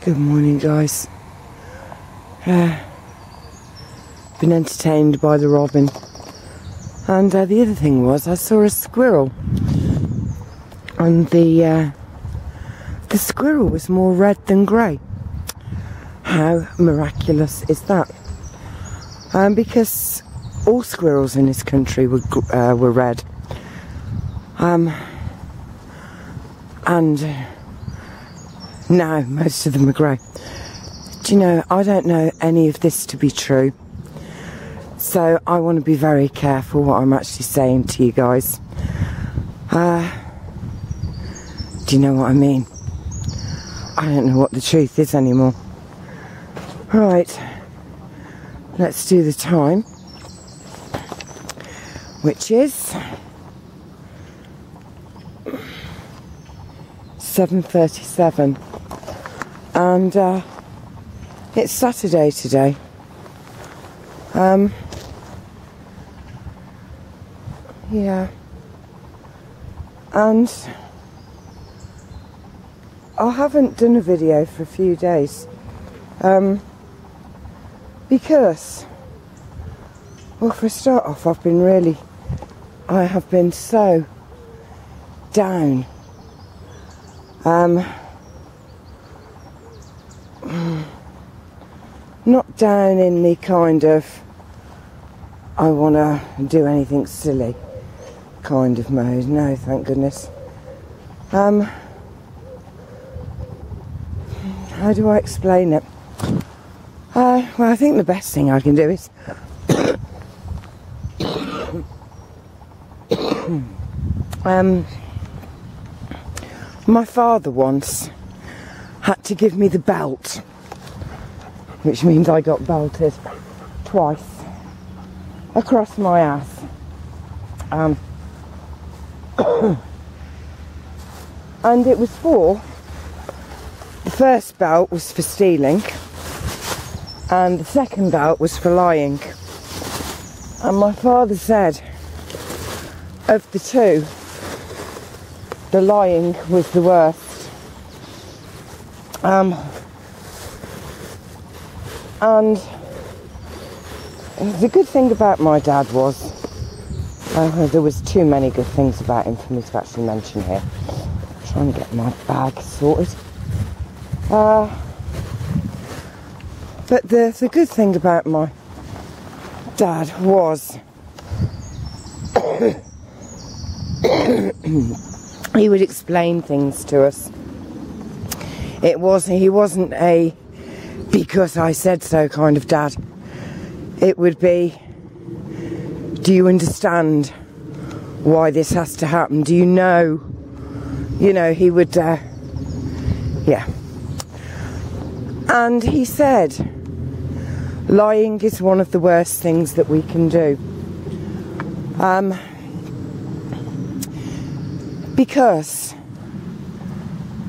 Good morning, guys. Been entertained by the robin, and the other thing was I saw a squirrel, and the squirrel was more red than grey. How miraculous is that? Because all squirrels in this country were red, and now most of them are grey. Do you know, I don't know any of this to be true, so I want to be very careful what I'm actually saying to you guys. Do you know what I mean? I don't know what the truth is anymore. Right, let's do the time, which is 7:37, and it's Saturday today. Yeah, and I haven't done a video for a few days, because, well, for a start off, I have been so down. Not down in the kind of I want to do anything silly kind of mode, no, thank goodness. How do I explain it? Well, I think the best thing I can do is my father once had to give me the belt, which means I got belted twice across my ass. And it was the first belt was for stealing, and the second belt was for lying. And my father said, of the two, the lying was the worst. And the good thing about my dad was, there was too many good things about him for me to actually mention here. I'm trying to get my bag sorted. But the good thing about my dad was he would explain things to us. He wasn't a because I said so kind of dad. It would be, do you understand why this has to happen? Do you know? You know, he would, yeah. And he said, lying is one of the worst things that we can do. Because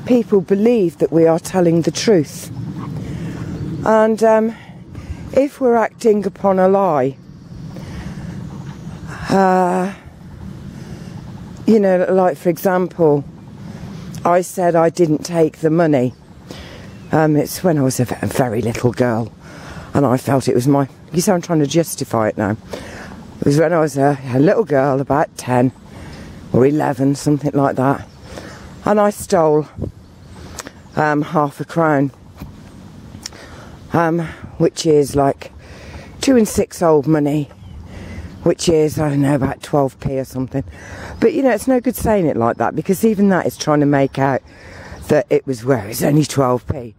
people believe that we are telling the truth. And if we're acting upon a lie, you know, like for example, I said I didn't take the money. It's when I was a very little girl, and I felt it was my, you see I'm trying to justify it now. It was when I was a little girl, about 10 or 11, something like that, and I stole half a crown, which is like 2 and 6 old money, which is, I don't know, about 12p or something. But you know, it's no good saying it like that, because even that is trying to make out that it was, well, it's only 12p.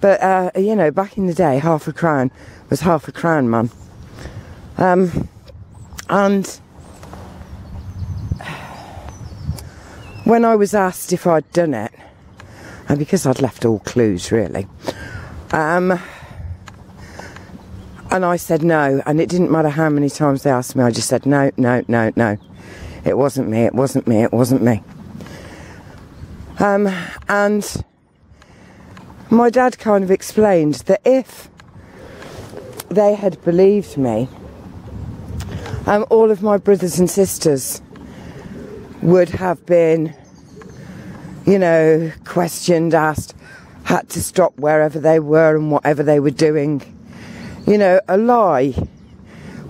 But you know, back in the day, half a crown was half a crown, man. And when I was asked if I'd done it, and because I'd left all clues really, and I said no, and it didn't matter how many times they asked me, I just said no, no, no, no. It wasn't me, it wasn't me, it wasn't me. And my dad kind of explained that if they had believed me, all of my brothers and sisters would have been, you know, questioned, asked, had to stop wherever they were and whatever they were doing. You know, a lie,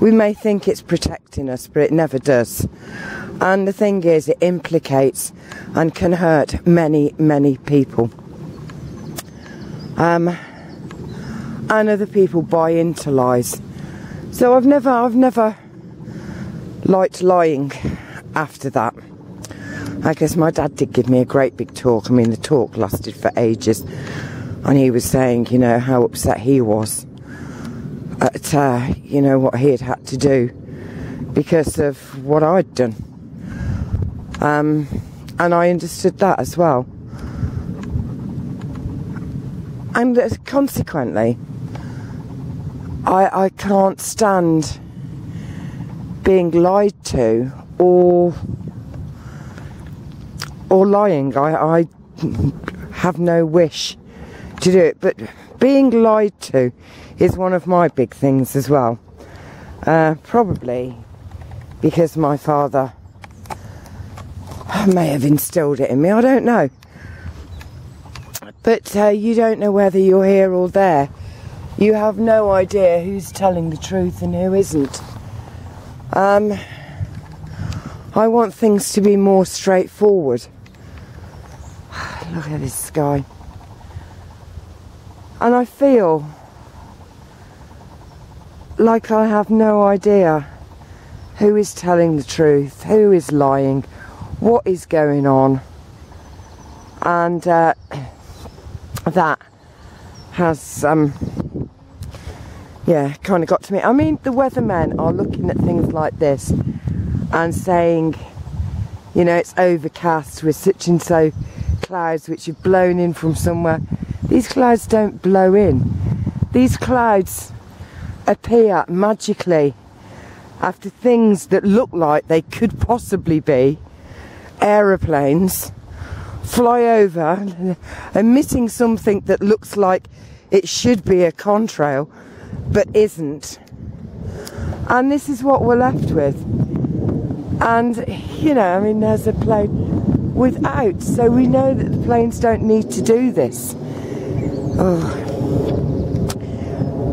we may think it's protecting us, but it never does. And the thing is, it implicates and can hurt many, many people. And other people buy into lies. So I've never liked lying after that. I guess my dad did give me a great big talk. I mean, the talk lasted for ages. And he was saying, you know, how upset he was at, you know, what he had to do because of what I'd done. And I understood that as well. And consequently, I can't stand being lied to or lying. I have no wish to do it, but being lied to is one of my big things as well. Probably because my father may have instilled it in me, I don't know. But you don't know whether you're here or there. You have no idea who's telling the truth and who isn't. I want things to be more straightforward. Look at this sky. And I feel like I have no idea who is telling the truth, who is lying, what is going on. And that has, yeah, kind of got to me. I mean, the weathermen are looking at things like this and saying, you know, it's overcast with such and so clouds which have blown in from somewhere. These clouds don't blow in. These clouds appear magically after things that look like they could possibly be aeroplanes fly over, emitting something that looks like it should be a contrail but isn't. And this is what we're left with. And, you know, I mean, there's a plane without, so we know that the planes don't need to do this. Oh.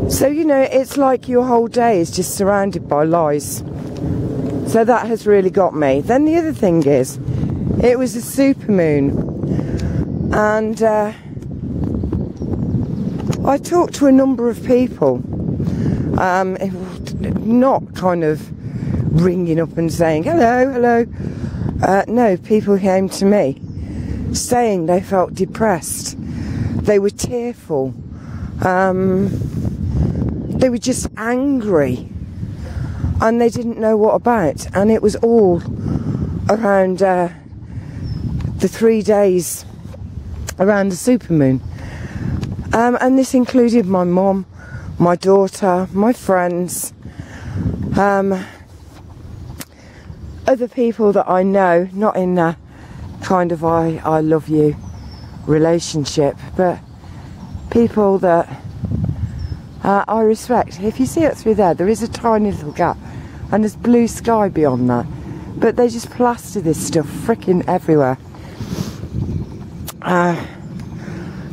So, you know, it's like your whole day is just surrounded by lies. So that has really got me. Then the other thing is, it was a supermoon. And I talked to a number of people. Not kind of ringing up and saying, hello, hello. No, people came to me saying they felt depressed. They were tearful. They were just angry. And they didn't know what about. And it was all around the 3 days around the supermoon. And this included my mum, my daughter, my friends, other people that I know, not in a kind of I love you relationship, but people that I respect. If you see it through there, there is a tiny little gap and there's blue sky beyond that, but they just plaster this stuff frickin' everywhere.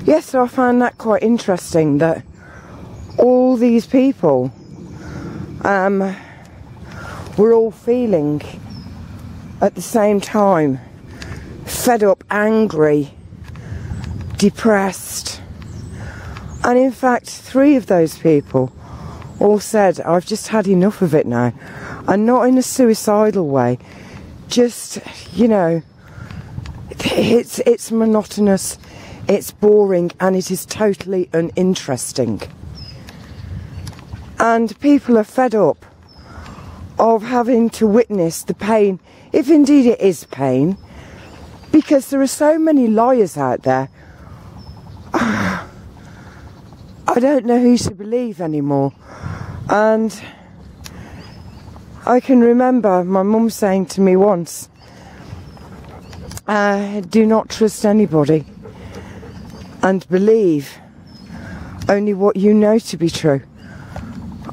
Yes, so I found that quite interesting, that all these people were all feeling at the same time fed up, angry, depressed. And in fact, 3 of those people all said, I've just had enough of it now. And not in a suicidal way, just, you know, it's monotonous, it's boring, and it is totally uninteresting. And people are fed up of having to witness the pain, if indeed it is pain, because there are so many liars out there. I don't know who to believe anymore. And I can remember my mum saying to me once, do not trust anybody and believe only what you know to be true.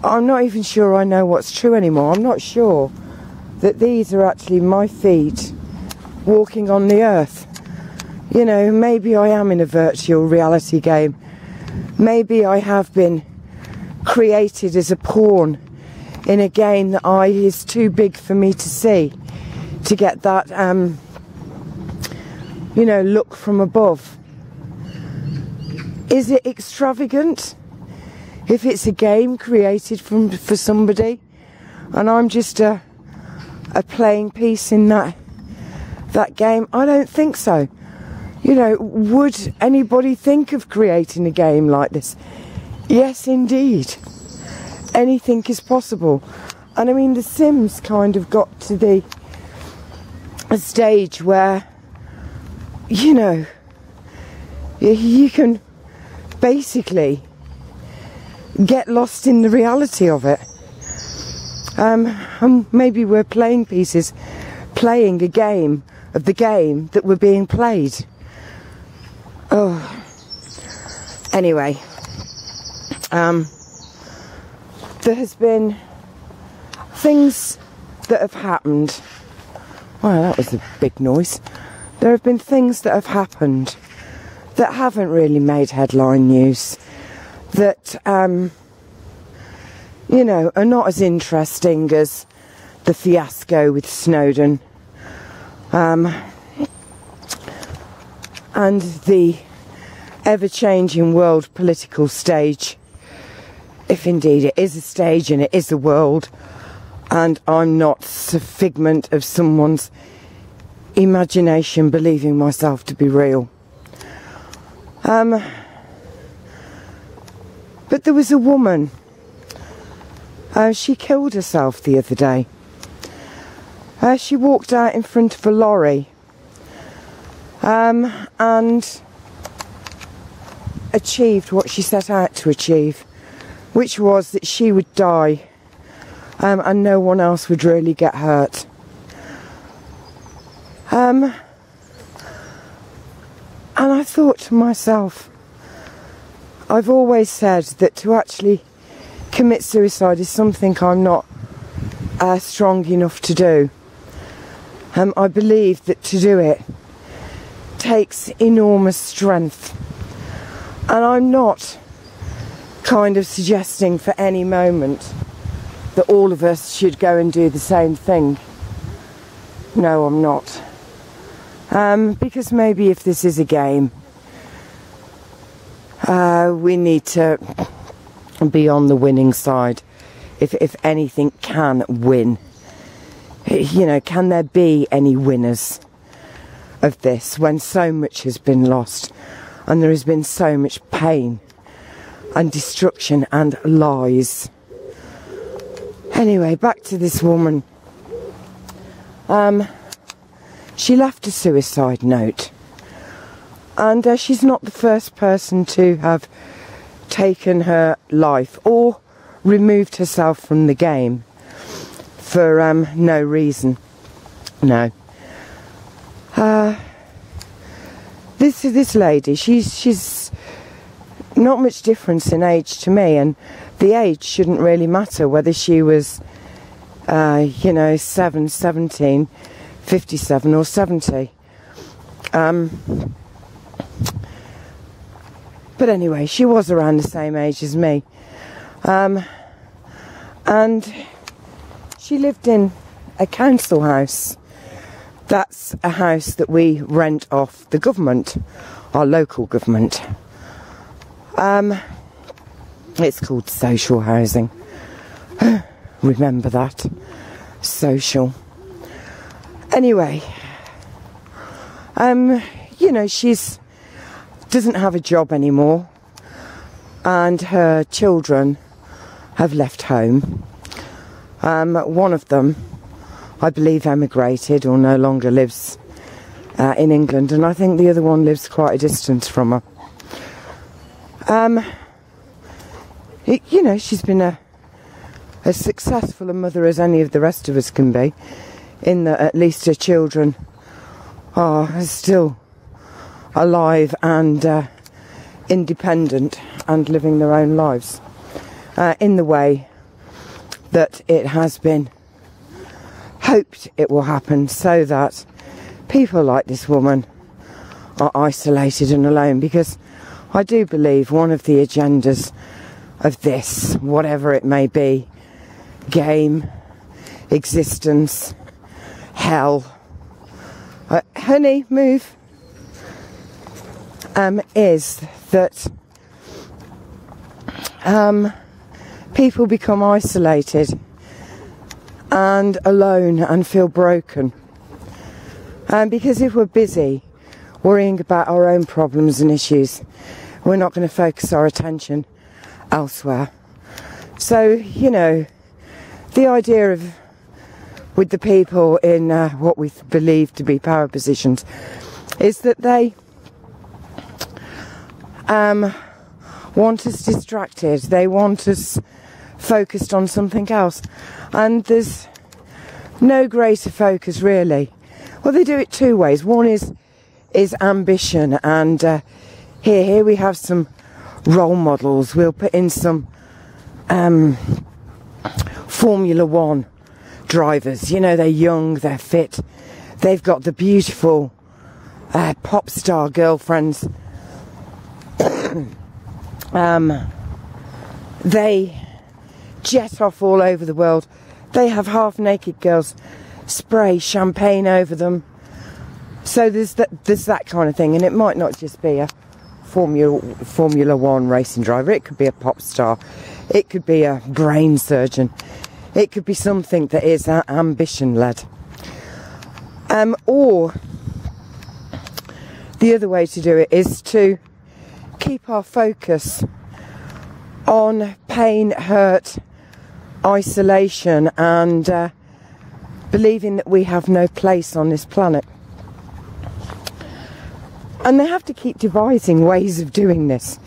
I'm not even sure I know what's true anymore. I'm not sure that these are actually my feet walking on the earth, You know, maybe I am in a virtual reality game. Maybe I have been created as a pawn in a game that is too big for me to see, to get that, you know, look from above. Is it extravagant if it's a game created for somebody and I'm just a playing piece in that game? I don't think so. You know, would anybody think of creating a game like this? Yes, indeed. Anything is possible. And I mean, The Sims kind of got to a stage where, you know, you can basically get lost in the reality of it. And maybe we're playing pieces, playing a game of the game that we're being played. Oh, anyway, there has been things that have happened. Wow, that was a big noise. There have been things that have happened that haven't really made headline news, that, you know, are not as interesting as the fiasco with Snowden. And the ever-changing world political stage, if indeed it is a stage and it is a world, and I'm not a figment of someone's imagination believing myself to be real. But there was a woman, she killed herself the other day. She walked out in front of a lorry and achieved what she set out to achieve, which was that she would die and no one else would really get hurt. And I thought to myself, I've always said that to actually commit suicide is something I'm not strong enough to do. I believe that to do it takes enormous strength, and I'm not kind of suggesting for any moment that all of us should go and do the same thing. No, I'm not. Because maybe if this is a game, we need to be on the winning side. If anything can win, you know, can there be any winners of this when so much has been lost and there has been so much pain and destruction and lies? Anyway, back to this woman. She left a suicide note, and she's not the first person to have taken her life or removed herself from the game for no reason. No. This lady, she's not much difference in age to me, and the age shouldn't really matter whether she was, you know, 17, 57 or 70. But anyway, she was around the same age as me. And she lived in a council house. That's a house that we rent off the government, our local government. It's called social housing. Remember that. Social. Anyway, you know, doesn't have a job anymore, and her children have left home. One of them, I believe, emigrated or no longer lives in England, and I think the other one lives quite a distance from her. You know, she's been as successful a mother as any of the rest of us can be, in that at least her children are still alive and independent and living their own lives in the way that it has been hoped it will happen, so that people like this woman are isolated and alone, because I do believe one of the agendas of this, whatever it may be, game, existence, hell, honey, move, is that people become isolated and alone and feel broken. Because if we're busy worrying about our own problems and issues, we're not going to focus our attention elsewhere. So, you know, the idea of, with the people in what we believe to be power positions, is that they want us distracted, they want us focused on something else, and there's no greater focus really. Well, they do it two ways. One is ambition, and here we have some role models. We'll put in some Formula One drivers. You know, they're young, they're fit, they've got the beautiful pop star girlfriends. They jet off all over the world. They have half naked girls spray champagne over them. So there's that kind of thing, and it might not just be a Formula One racing driver. It could be a pop star, it could be a brain surgeon, it could be something that is ambition led. Or the other way to do it is to keep our focus on pain, hurt, isolation, and believing that we have no place on this planet. And they have to keep devising ways of doing this,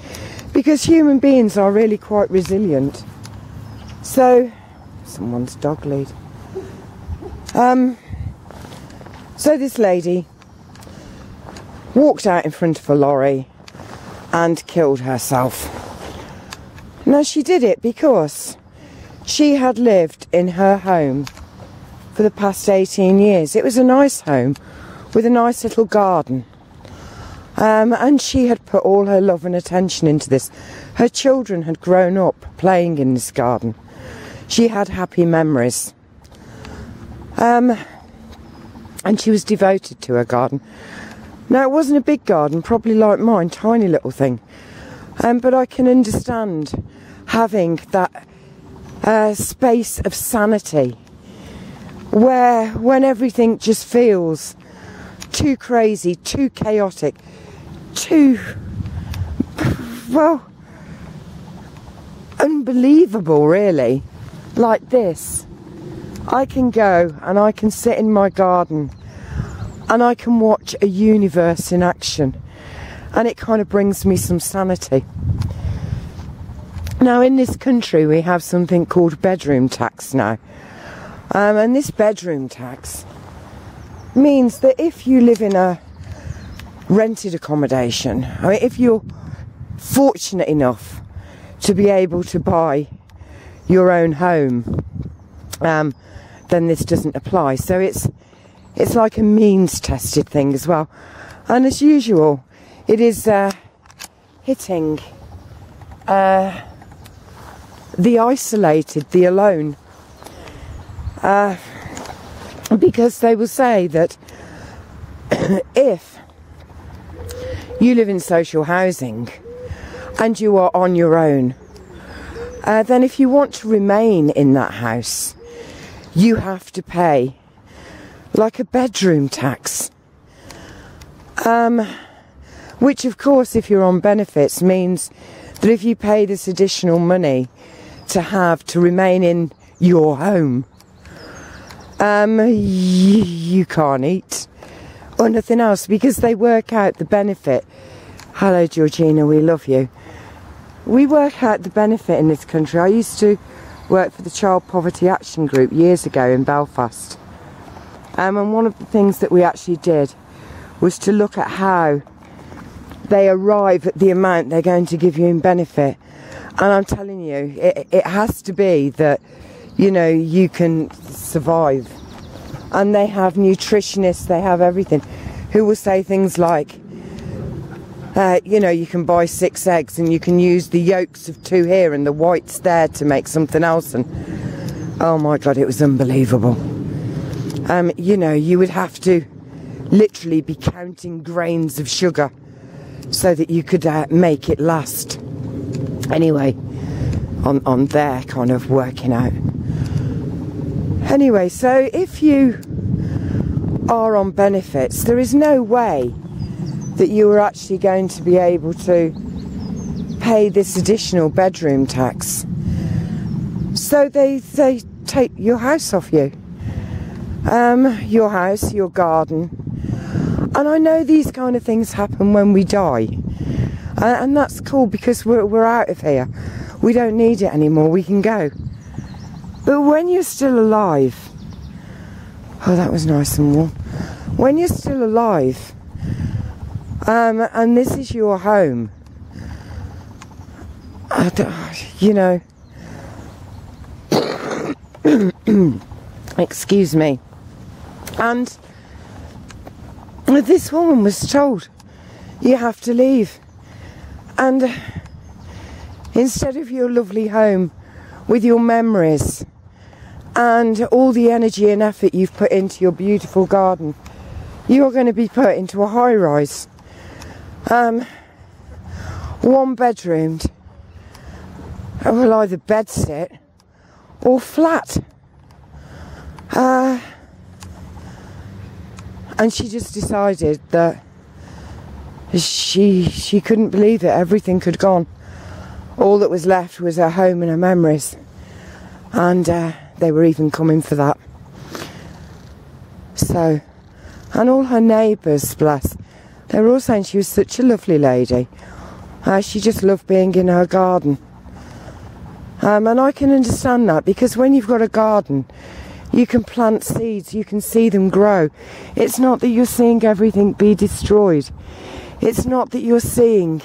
because human beings are really quite resilient. So, someone's dog lead. So this lady walked out in front of a lorry and killed herself. Now, she did it because she had lived in her home for the past 18 years. It was a nice home with a nice little garden. And she had put all her love and attention into this. Her children had grown up playing in this garden. She had happy memories. And she was devoted to her garden. Now, it wasn't a big garden, probably like mine, tiny little thing. But I can understand having that space of sanity, where when everything just feels too crazy, too chaotic, too, well, unbelievable really, like this, I can go and I can sit in my garden and I can watch a universe in action, and it kind of brings me some sanity. Now, in this country we have something called bedroom tax now, and this bedroom tax means that if you live in a rented accommodation, I mean, if you're fortunate enough to be able to buy your own home, then this doesn't apply. So it's like a means tested thing as well, and as usual it is hitting the isolated, the alone, because they will say that if you live in social housing and you are on your own, then if you want to remain in that house, you have to pay like a bedroom tax, which of course, if you're on benefits, means that if you pay this additional money to remain in your home, you can't eat or nothing else, because they work out the benefit. Hello Georgina, we love you. We work out the benefit in this country. I used to work for the Child Poverty Action Group years ago in Belfast, and one of the things that we actually did was to look at how they arrive at the amount they're going to give you in benefit. And I'm telling you, it has to be that, you know, you can survive. And they have nutritionists, they have everything, who will say things like, You know, you can buy 6 eggs and you can use the yolks of 2 here and the whites there to make something else. And oh my God, it was unbelievable. You know, you would have to literally be counting grains of sugar so that you could make it last. Anyway, on their kind of working out. Anyway, so if you are on benefits, there is no way that you are actually going to be able to pay this additional bedroom tax. So they take your house off you. Your house, your garden. And I know these kind of things happen when we die. And that's cool because we're out of here. We don't need it anymore, we can go. But when you're still alive, oh, that was nice and warm. When you're still alive, and this is your home, you know, excuse me, and this woman was told, you have to leave, and instead of your lovely home with your memories and all the energy and effort you've put into your beautiful garden, you're going to be put into a high-rise, 1-bedroomed, will either bedsit or flat. And she just decided that she couldn't believe it. Everything had gone. All that was left was her home and her memories. And they were even coming for that. So, and all her neighbours, bless, they were all saying she was such a lovely lady. She just loved being in her garden. And I can understand that, because when you've got a garden, you can plant seeds, you can see them grow. It's not that you're seeing everything be destroyed. It's not that you're seeing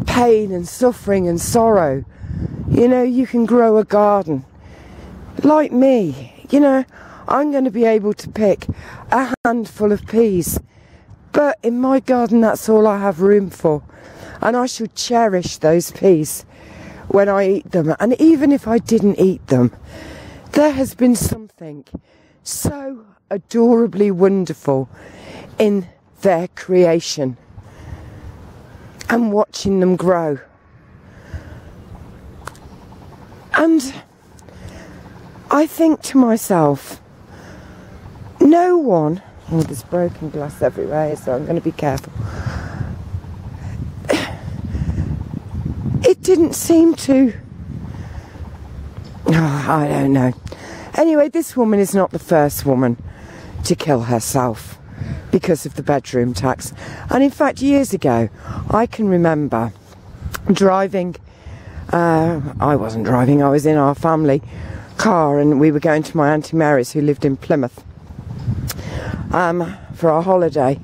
pain and suffering and sorrow. You know, you can grow a garden. Like me, you know, I'm going to be able to pick a handful of peas. But in my garden, that's all I have room for. And I should cherish those peas when I eat them. And even if I didn't eat them, there has been something so adorably wonderful in their creation and watching them grow. And I think to myself, no one, oh, there's broken glass everywhere, so I'm going to be careful. It didn't seem to, oh, I don't know. Anyway, this woman is not the first woman to kill herself because of the bedroom tax. And in fact, years ago, I can remember driving, I wasn't driving, I was in our family car, and we were going to my Auntie Mary's, who lived in Plymouth, for our holiday.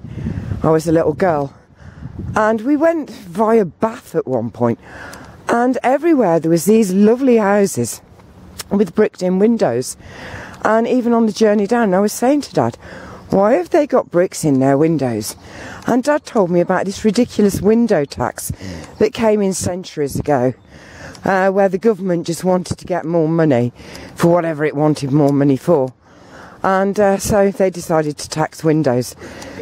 I was a little girl. And we went via Bath at one point, and everywhere there was these lovely houses with bricked in windows. And even on the journey down, I was saying to Dad, why have they got bricks in their windows? And Dad told me about this ridiculous window tax that came in centuries ago, where the government just wanted to get more money for whatever it wanted more money for. And so they decided to tax windows.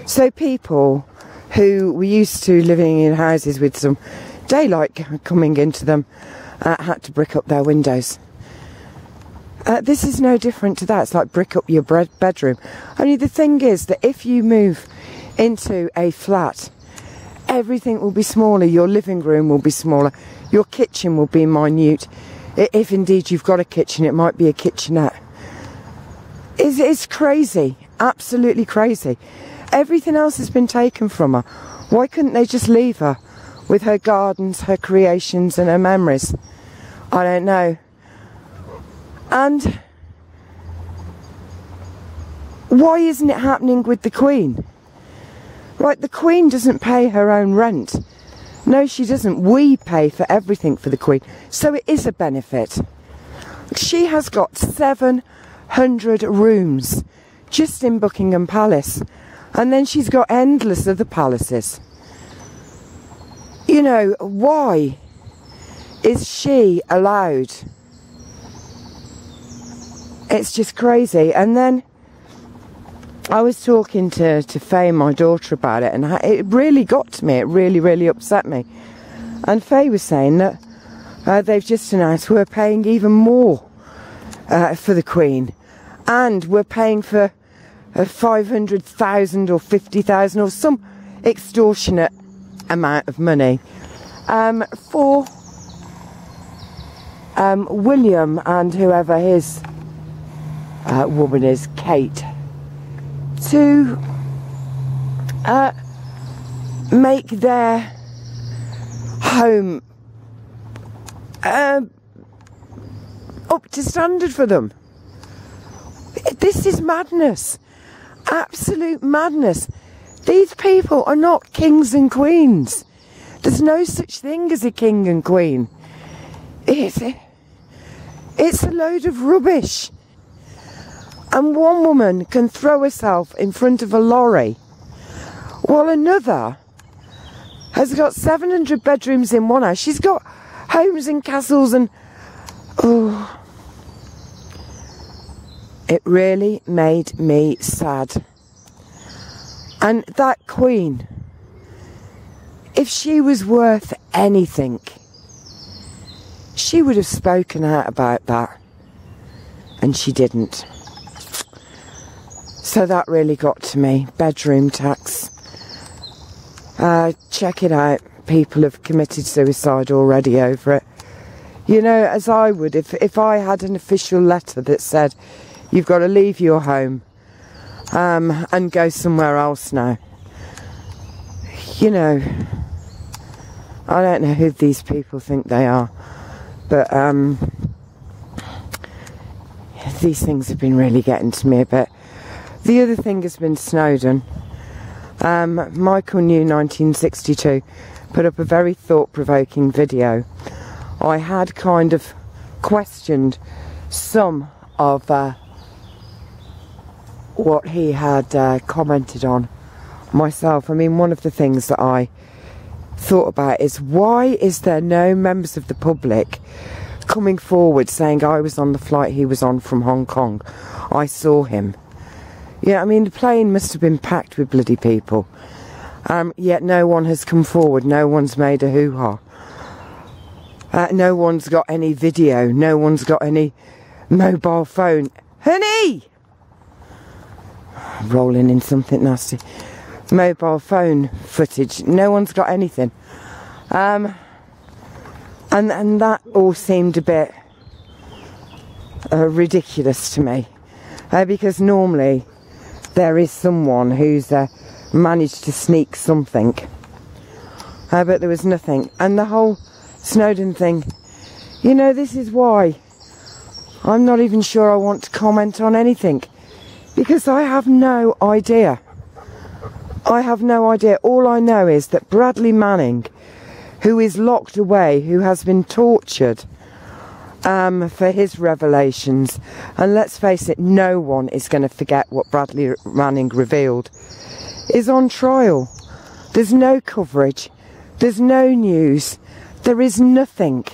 So people who were used to living in houses with some daylight coming into them had to brick up their windows. This is no different to that. It's like brick up your bedroom. Only the thing is that if you move into a flat, everything will be smaller. Your living room will be smaller. Your kitchen will be minute. If indeed you've got a kitchen, it might be a kitchenette. It's crazy. Absolutely crazy. Everything else has been taken from her. Why couldn't they just leave her with her gardens, her creations and her memories? I don't know. And why isn't it happening with the Queen? Right, the Queen doesn't pay her own rent. No, she doesn't. We pay for everything for the Queen. So it is a benefit. She has got 700 rooms just in Buckingham Palace. And then she's got endless other palaces. You know, why is she allowed? It's just crazy. And then I was talking to Faye, my daughter, about it, and it really got to me. It really, really upset me. And Faye was saying that they've just announced we're paying even more for the Queen, and we're paying for 500,000 or 50,000 or some extortionate amount of money for William and whoever his woman is, Kate, to make their home up to standard for them. This is madness. Absolute madness. These people are not kings and queens. There's no such thing as a king and queen. It's a load of rubbish. And one woman can throw herself in front of a lorry while another has got 700 bedrooms in one house. She's got homes and castles and... oh, it really made me sad. And that Queen, if she was worth anything, she would have spoken out about that. And she didn't. So that really got to me. Bedroom tax. Check it out. People have committed suicide already over it. You know, as I would, if I had an official letter that said, you've got to leave your home and go somewhere else now. You know, I don't know who these people think they are, but these things have been really getting to me a bit. The other thing has been Snowden. Michael New 1962 put up a very thought-provoking video. I had kind of questioned some of what he had commented on myself. I mean, one of the things that I thought about is, why is there no members of the public coming forward saying, I was on the flight he was on from Hong Kong, I saw him? Yeah, I mean, the plane must have been packed with bloody people. Yet no one has come forward, no one's made a hoo-ha. No one's got any video, no one's got any mobile phone. Honey! Rolling in something nasty. Mobile phone footage, no one's got anything. And that all seemed a bit ridiculous to me. Because normally there is someone who's managed to sneak something. But there was nothing. And the whole Snowden thing, you know, this is why I'm not even sure I want to comment on anything, because I have no idea. I have no idea. All I know is that Bradley Manning, who is locked away, who has been tortured for his revelations, and let's face it, no one is going to forget what Bradley Manning revealed, is on trial. There's no coverage. There's no news. There is nothing.